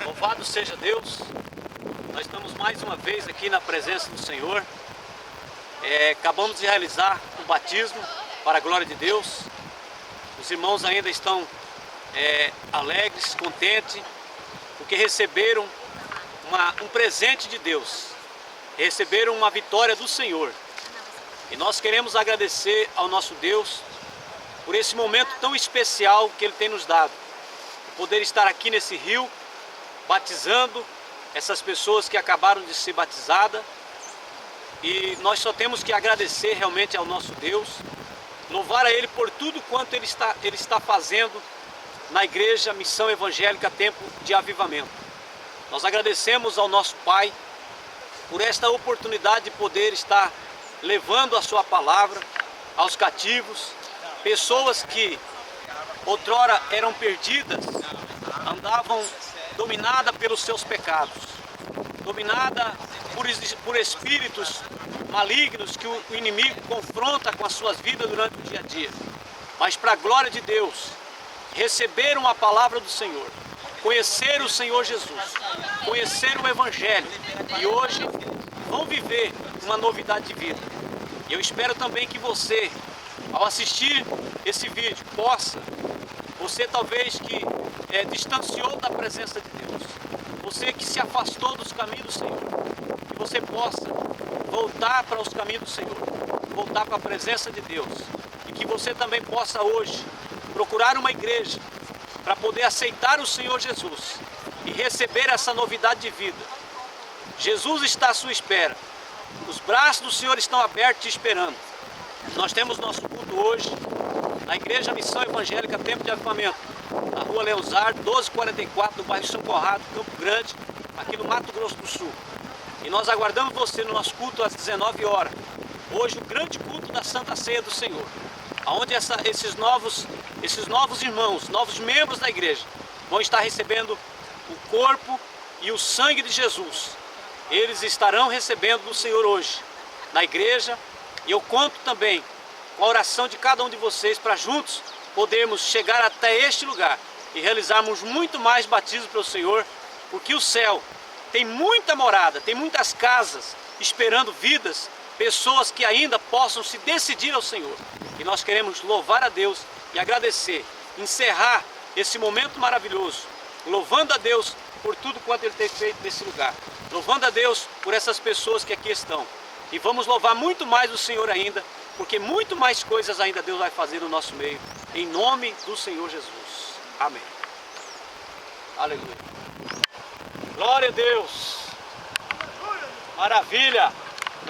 Louvado seja Deus, nós estamos mais uma vez aqui na presença do Senhor. Acabamos de realizar o batismo para a glória de Deus. Os irmãos ainda estão alegres, contentes, porque receberam um presente de Deus, receberam uma vitória do Senhor. E nós queremos agradecer ao nosso Deus por esse momento tão especial que Ele tem nos dado, poder estar aqui nesse rio, batizando essas pessoas que acabaram de ser batizadas. E nós só temos que agradecer realmente ao nosso Deus, louvar a Ele por tudo quanto Ele está fazendo na Igreja Missão Evangélica Tempo de Avivamento. Nós agradecemos ao nosso Pai por esta oportunidade de poder estar levando a sua palavra aos cativos, pessoas que outrora eram perdidas, andavam dominadas pelos seus pecados, dominadas por espíritos malignos que o inimigo confronta com as suas vidas durante o dia a dia. Mas para a glória de Deus, receberam a palavra do Senhor, conheceram o Senhor Jesus, conheceram o Evangelho e hoje vão viver uma novidade de vida. E eu espero também que você, ao assistir esse vídeo, você talvez que distanciou da presença de Deus, você que se afastou dos caminhos do Senhor, que você possa voltar para os caminhos do Senhor, voltar para a presença de Deus, e que você também possa hoje procurar uma igreja para poder aceitar o Senhor Jesus e receber essa novidade de vida. Jesus está à sua espera, os braços do Senhor estão abertos te esperando. Nós temos nosso culto hoje na Igreja Missão Evangélica Tempo de Avivamento, na Rua Leozardo, 1244, no bairro São Conrado, Campo Grande, aqui no Mato Grosso do Sul. E nós aguardamos você no nosso culto às 19 horas. Hoje o grande culto da Santa Ceia do Senhor, onde esses novos irmãos, novos membros da igreja, vão estar recebendo o corpo e o sangue de Jesus. Eles estarão recebendo do Senhor hoje, na igreja, e eu conto também com a oração de cada um de vocês para juntos podermos chegar até este lugar e realizarmos muito mais batismos pelo Senhor, porque o céu tem muita morada, tem muitas casas esperando vidas, pessoas que ainda possam se decidir ao Senhor. E nós queremos louvar a Deus e agradecer, encerrar esse momento maravilhoso, louvando a Deus por tudo quanto Ele tem feito nesse lugar, louvando a Deus por essas pessoas que aqui estão. E vamos louvar muito mais o Senhor ainda, porque muito mais coisas ainda Deus vai fazer no nosso meio, em nome do Senhor Jesus. Amém. Aleluia. Glória a Deus. Maravilha.